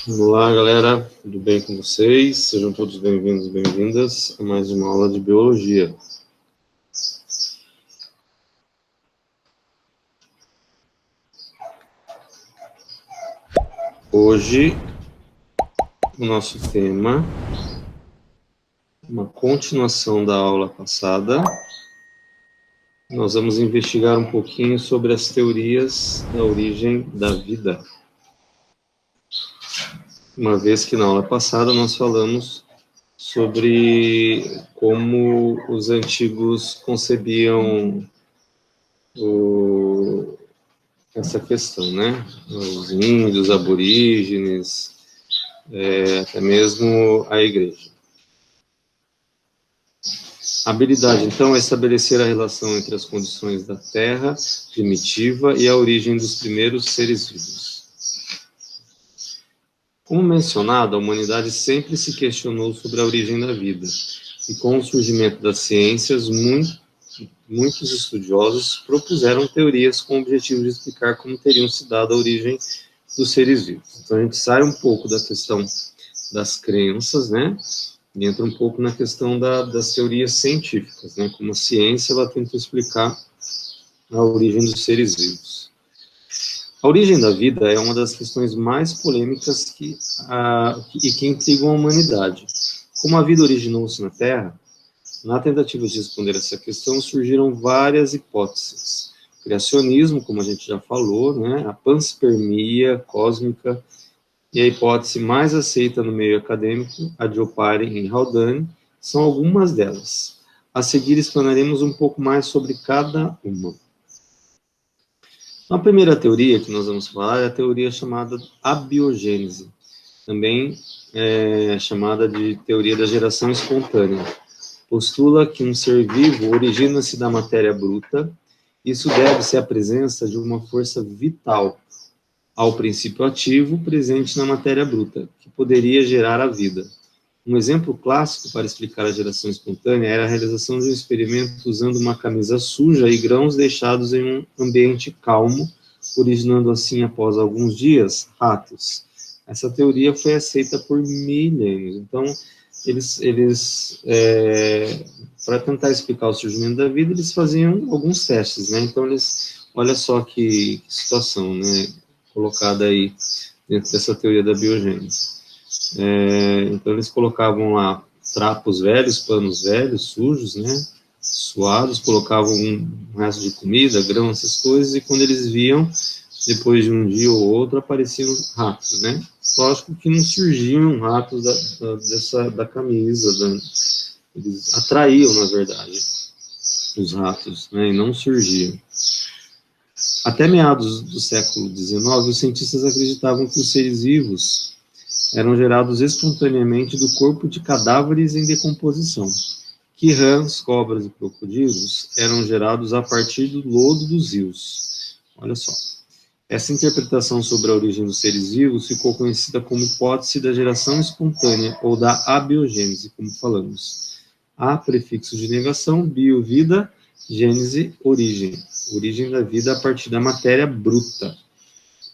Vamos lá, galera, tudo bem com vocês? Sejam todos bem-vindos e bem-vindas a mais uma aula de biologia. Hoje, o nosso tema, uma continuação da aula passada, nós vamos investigar um pouquinho sobre as teorias da origem da vida. Uma vez que na aula passada nós falamos sobre como os antigos concebiam essa questão, né? Os índios, aborígenes, até mesmo a igreja. A habilidade, então, é estabelecer a relação entre as condições da Terra primitiva e a origem dos primeiros seres vivos. Como mencionado, a humanidade sempre se questionou sobre a origem da vida, e com o surgimento das ciências, muitos estudiosos propuseram teorias com o objetivo de explicar como teriam se dado a origem dos seres vivos. Então, a gente sai um pouco da questão das crenças, né, e entra um pouco na questão das teorias científicas, né, como a ciência ela tenta explicar a origem dos seres vivos. A origem da vida é uma das questões mais polêmicas que intrigam a humanidade. Como a vida originou-se na Terra, na tentativa de responder essa questão, surgiram várias hipóteses. O criacionismo, como a gente já falou, né, a panspermia cósmica, e a hipótese mais aceita no meio acadêmico, a de Opari e Haldane, são algumas delas. A seguir, explanaremos um pouco mais sobre cada uma. A primeira teoria que nós vamos falar é a teoria chamada abiogênese, também chamada de teoria da geração espontânea. Postula que um ser vivo origina-se da matéria bruta. Isso deve-se à presença de uma força vital, ao princípio ativo presente na matéria bruta, que poderia gerar a vida. Um exemplo clássico para explicar a geração espontânea era a realização de um experimento usando uma camisa suja e grãos deixados em um ambiente calmo, originando assim, após alguns dias, ratos. Essa teoria foi aceita por milênios. Então, eles para tentar explicar o surgimento da vida, eles faziam alguns testes, né? Então, olha só que situação, né, colocada aí dentro dessa teoria da biogênese. Então, eles colocavam lá trapos velhos, panos velhos, sujos, né, suados, colocavam um resto de comida, grão, essas coisas, e quando eles viam, depois de um dia ou outro, apareciam ratos, né? Lógico que não surgiam ratos da camisa, eles atraíam, na verdade, os ratos, né, e não surgiam. Até meados do século XIX, os cientistas acreditavam que os seres vivos eram gerados espontaneamente do corpo de cadáveres em decomposição, que rãs, cobras e crocodilos eram gerados a partir do lodo dos rios. Olha só. Essa interpretação sobre a origem dos seres vivos ficou conhecida como hipótese da geração espontânea ou da abiogênese, como falamos. A, prefixo de negação, bio, vida, gênese, origem. Origem da vida a partir da matéria bruta.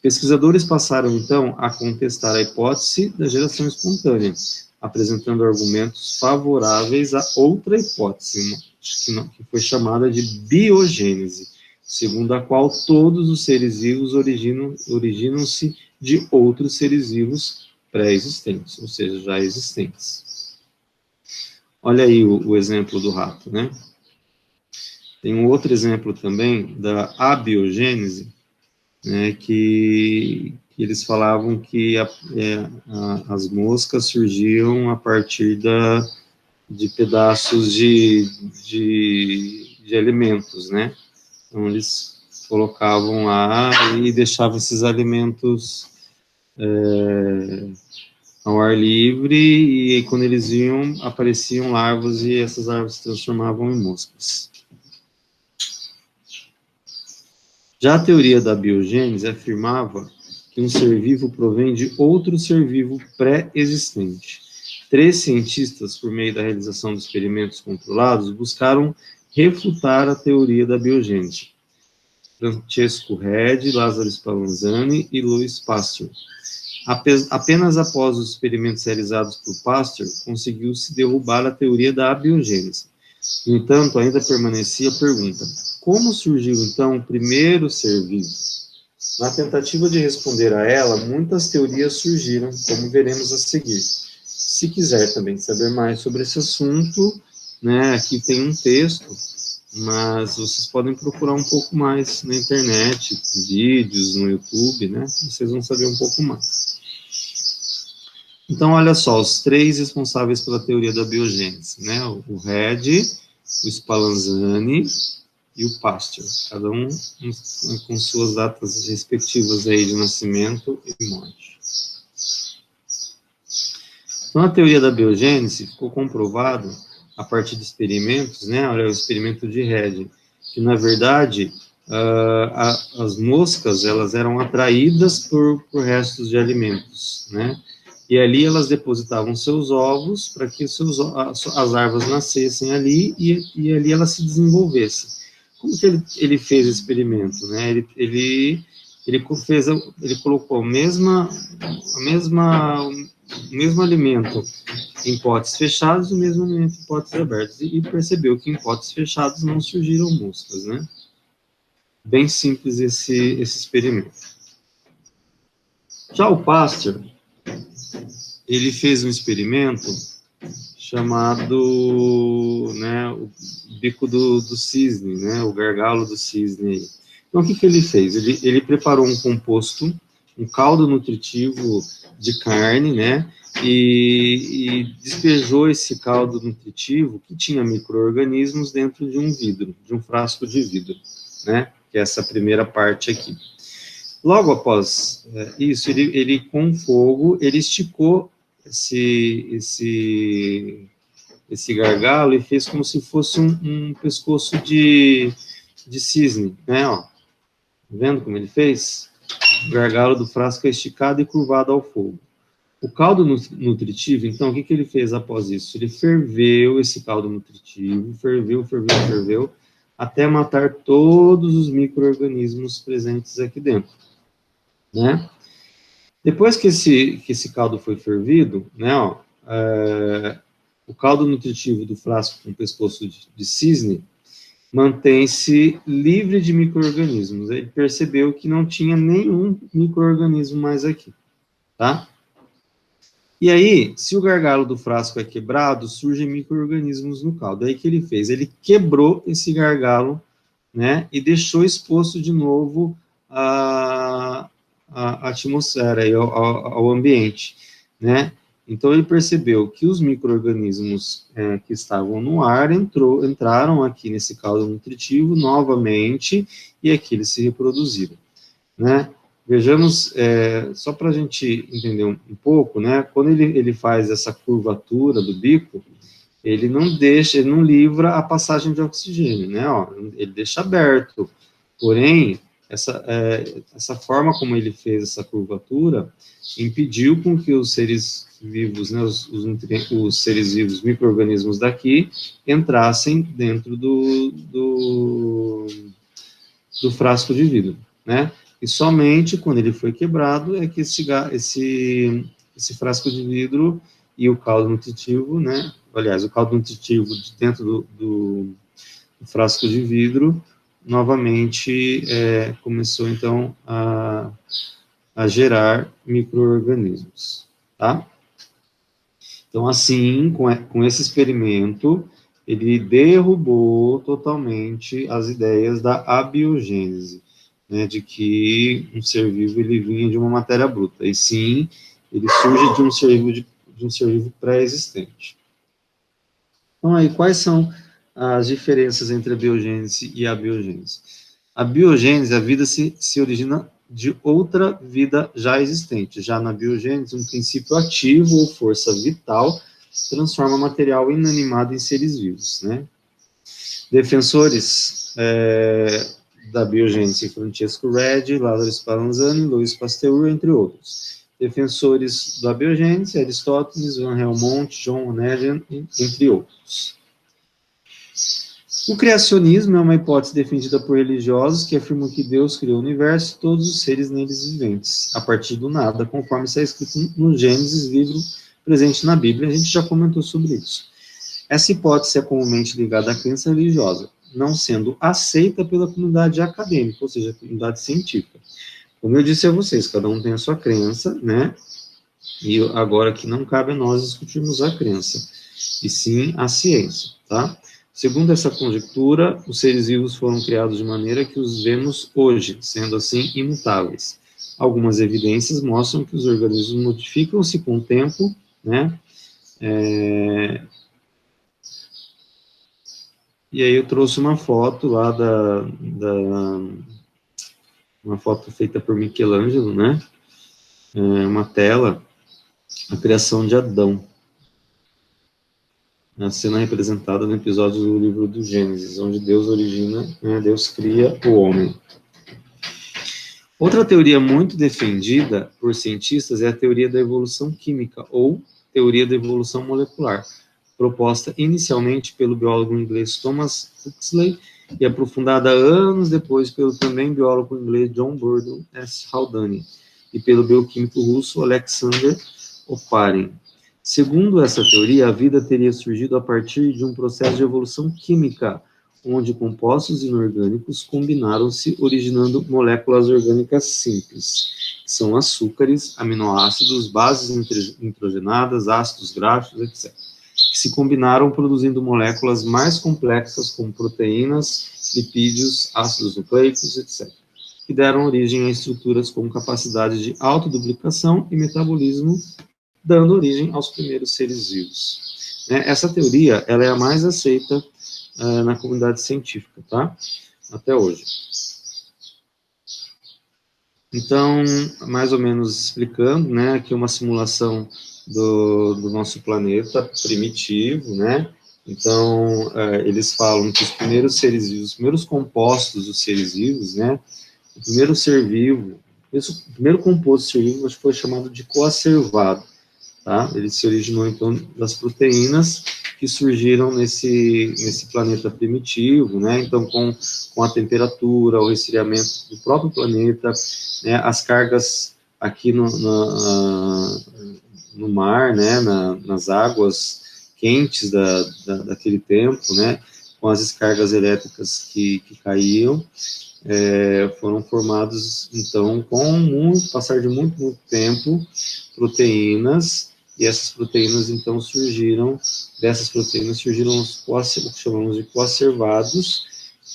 Pesquisadores passaram, então, a contestar a hipótese da geração espontânea, apresentando argumentos favoráveis a outra hipótese, que foi chamada de biogênese, segundo a qual todos os seres vivos originam-se de outros seres vivos pré-existentes, ou seja, já existentes. Olha aí o exemplo do rato, né? Tem um outro exemplo também da abiogênese, né, que eles falavam que as moscas surgiam a partir de pedaços de alimentos, né? Então, eles colocavam lá e deixavam esses alimentos ao ar livre, e aí, quando eles iam, apareciam larvas, e essas larvas se transformavam em moscas. Já a teoria da biogênese afirmava que um ser vivo provém de outro ser vivo pré-existente. 3 cientistas, por meio da realização de experimentos controlados, buscaram refutar a teoria da biogênese. Francesco Redi, Lázaro Spallanzani e Louis Pasteur. Apenas após os experimentos realizados por Pasteur, conseguiu-se derrubar a teoria da abiogênese. No entanto, ainda permanecia a pergunta: como surgiu, então, o primeiro ser vivo? Na tentativa de responder a ela, muitas teorias surgiram, como veremos a seguir. Se quiser também saber mais sobre esse assunto, né, aqui tem um texto, mas vocês podem procurar um pouco mais na internet, vídeos no YouTube, né, vocês vão saber um pouco mais. Então, olha só, os três responsáveis pela teoria da biogênese, né, o Redi, o Spallanzani e o Pasteur, cada um com suas datas respectivas aí de nascimento e morte. Então, a teoria da biogênese ficou comprovado a partir de experimentos, né, olha, o experimento de Redi, que, na verdade, as moscas, elas eram atraídas por restos de alimentos, né, e ali elas depositavam seus ovos para que as larvas nascessem ali e ali elas se desenvolvessem. Como que ele fez o experimento, né? Ele colocou o mesmo alimento em potes fechados e o mesmo alimento em potes abertos, e percebeu que em potes fechados não surgiram moscas, né? Bem simples esse experimento. Já o Pasteur, ele fez um experimento chamado, né, o bico do cisne, né, o gargalo do cisne. Então, o que ele fez? Ele preparou um composto, um caldo nutritivo de carne, né, e despejou esse caldo nutritivo, que tinha micro-organismos, dentro de um vidro, de um frasco de vidro, né, que é essa primeira parte aqui. Logo após isso, ele com fogo, ele esticou esse gargalo e fez como se fosse um pescoço de cisne, né, ó. Tá vendo como ele fez? O gargalo do frasco é esticado e curvado ao fogo. O caldo nutritivo, então, o que ele fez após isso? Ele ferveu esse caldo nutritivo, ferveu, até matar todos os micro-organismos presentes aqui dentro, né? Depois que esse caldo foi fervido, né, ó, o caldo nutritivo do frasco com pescoço de cisne mantém-se livre de micro-organismos. Ele percebeu que não tinha nenhum micro-organismo mais aqui, tá? E aí, se o gargalo do frasco é quebrado, surgem micro-organismos no caldo. Aí o que ele fez? Ele quebrou esse gargalo, né, e deixou exposto de novo a atmosfera e ao ambiente, né? Então ele percebeu que os micro-organismos que estavam no ar entraram aqui nesse caldo nutritivo novamente e aqui eles se reproduziram, né? Vejamos, só para a gente entender um pouco, né? Quando ele faz essa curvatura do bico, ele não livra a passagem de oxigênio, né? Ó, ele deixa aberto, porém essa forma como ele fez essa curvatura impediu com que os seres vivos, né, os seres vivos, micro-organismos daqui, entrassem dentro do frasco de vidro, né? E somente quando ele foi quebrado é que esse frasco de vidro e o caldo nutritivo, né? Aliás, o caldo nutritivo de dentro do frasco de vidro novamente começou, então, a gerar micro-organismos, tá? Então, assim, com esse experimento, ele derrubou totalmente as ideias da abiogênese, né, de que um ser vivo ele vinha de uma matéria bruta, e sim, ele surge de um ser vivo pré-existente. Então, aí, quais são as diferenças entre a biogênese e a abiogênese? A biogênese, a vida se origina de outra vida já existente. Já na biogênese, um princípio ativo ou força vital transforma material inanimado em seres vivos, né? Defensores da biogênese: Francesco Redi, Lázaro Spallanzani, Louis Pasteur, entre outros. Defensores da biogênese: Aristóteles, Van Helmont, John Onegin, entre outros. O criacionismo é uma hipótese defendida por religiosos que afirmam que Deus criou o universo e todos os seres neles viventes, a partir do nada, conforme está escrito no Gênesis, livro presente na Bíblia. A gente já comentou sobre isso. Essa hipótese é comumente ligada à crença religiosa, não sendo aceita pela comunidade acadêmica, ou seja, a comunidade científica. Como eu disse a vocês, cada um tem a sua crença, né? E agora que não cabe a nós discutirmos a crença, e sim a ciência, tá? Segundo essa conjectura, os seres vivos foram criados de maneira que os vemos hoje, sendo assim imutáveis. Algumas evidências mostram que os organismos modificam-se com o tempo, né? E aí eu trouxe uma foto lá uma foto feita por Michelangelo, né? Uma tela, a criação de Adão. A cena representada no episódio do livro do Gênesis, onde Deus origina, né, Deus cria o homem. Outra teoria muito defendida por cientistas é a teoria da evolução química, ou teoria da evolução molecular, proposta inicialmente pelo biólogo inglês Thomas Huxley e aprofundada anos depois pelo também biólogo inglês John Burdon S. Haldane e pelo bioquímico russo Alexander Oparin. Segundo essa teoria, a vida teria surgido a partir de um processo de evolução química, onde compostos inorgânicos combinaram-se, originando moléculas orgânicas simples, que são açúcares, aminoácidos, bases nitrogenadas, ácidos graxos, etc., que se combinaram produzindo moléculas mais complexas, como proteínas, lipídios, ácidos nucleicos, etc., que deram origem a estruturas com capacidade de autoduplicação e metabolismo, dando origem aos primeiros seres vivos. Essa teoria, ela é a mais aceita na comunidade científica, tá? Até hoje. Então, mais ou menos explicando, né, aqui uma simulação do nosso planeta primitivo, né? Então, eles falam que os primeiros seres vivos, os primeiros compostos dos seres vivos, né? O primeiro ser vivo, o primeiro composto ser vivo foi chamado de coacervado. Tá? Ele se originou, então, das proteínas que surgiram nesse planeta primitivo, né? Então, com a temperatura, o resfriamento do próprio planeta, né? As cargas aqui no mar, né? Nas águas quentes daquele tempo, né? Com as descargas elétricas que caíam, foram formados, então, com passar de muito tempo, proteínas. E essas proteínas, então, dessas proteínas surgiram o que chamamos de coacervados,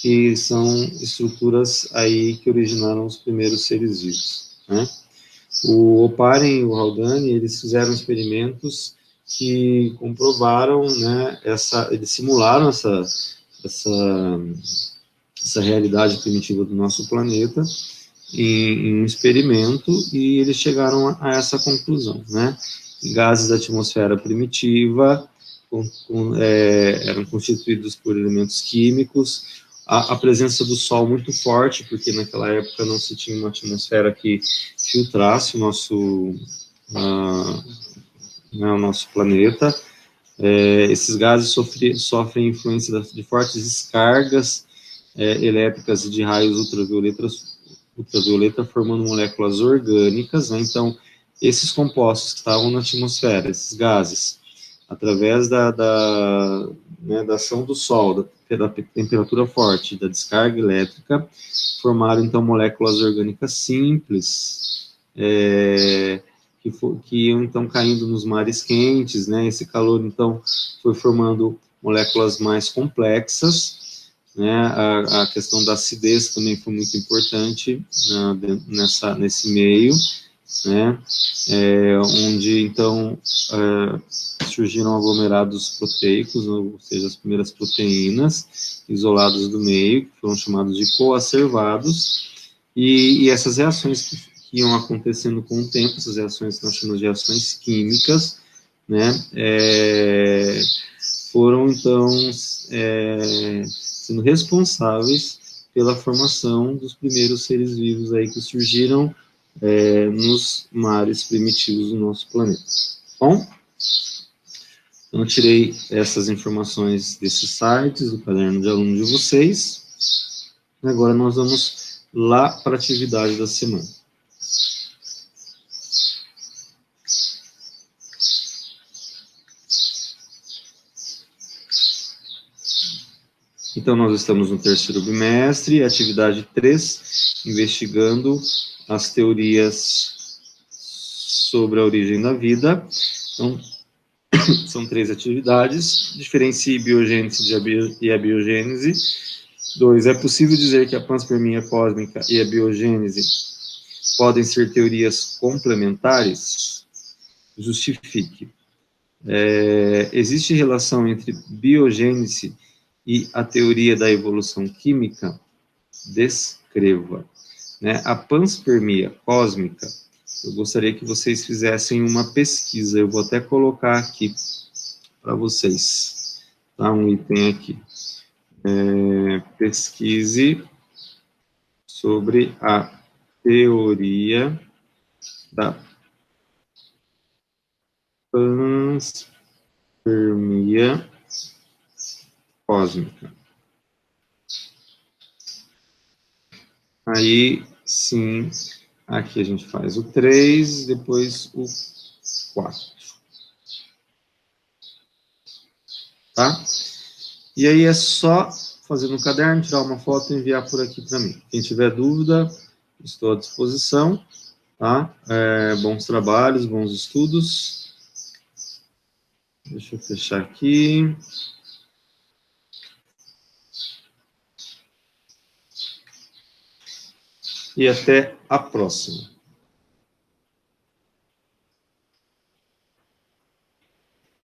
que são estruturas aí que originaram os primeiros seres vivos, né? O Oparin e o Haldane, eles fizeram experimentos que comprovaram, né, eles simularam essa realidade primitiva do nosso planeta em um experimento, e eles chegaram a essa conclusão, né? Gases da atmosfera primitiva eram constituídos por elementos químicos, a presença do Sol muito forte, porque naquela época não se tinha uma atmosfera que filtrasse o nosso planeta. Esses gases sofrem influência de fortes descargas elétricas e de raios ultravioleta, formando moléculas orgânicas, né? Então, esses compostos que estavam na atmosfera, esses gases, através da ação do Sol, da temperatura forte, da descarga elétrica, formaram, então, moléculas orgânicas simples, que iam, então, caindo nos mares quentes, né? Esse calor, então, foi formando moléculas mais complexas, né? A questão da acidez também foi muito importante nesse meio, né? Onde, então, surgiram aglomerados proteicos, ou seja, as primeiras proteínas isoladas do meio, que foram chamados de coacervados, e essas reações que iam acontecendo com o tempo, essas reações que nós chamamos de reações químicas, né, foram, então, sendo responsáveis pela formação dos primeiros seres vivos aí que surgiram nos mares primitivos do nosso planeta. Bom, Então, eu tirei essas informações desses sites, do caderno de aluno de vocês. E agora nós vamos lá para a atividade da semana. Então, nós estamos no terceiro bimestre, atividade 3, investigando as teorias sobre a origem da vida. Então, são 3 atividades. Diferencie biogênese e abiogênese. 2. É possível dizer que a panspermia cósmica e a biogênese podem ser teorias complementares? Justifique. Existe relação entre biogênese e a teoria da evolução química? Descreva. Né? A panspermia cósmica, eu gostaria que vocês fizessem uma pesquisa. Eu vou até colocar aqui para vocês. Tá? Um item aqui. Pesquise sobre a teoria da panspermia cósmica. Aí, sim, aqui a gente faz o 3, depois o 4. Tá? E aí é só fazer no caderno, tirar uma foto e enviar por aqui para mim. Quem tiver dúvida, estou à disposição. Tá? Bons trabalhos, bons estudos. Deixa eu fechar aqui. E até a próxima.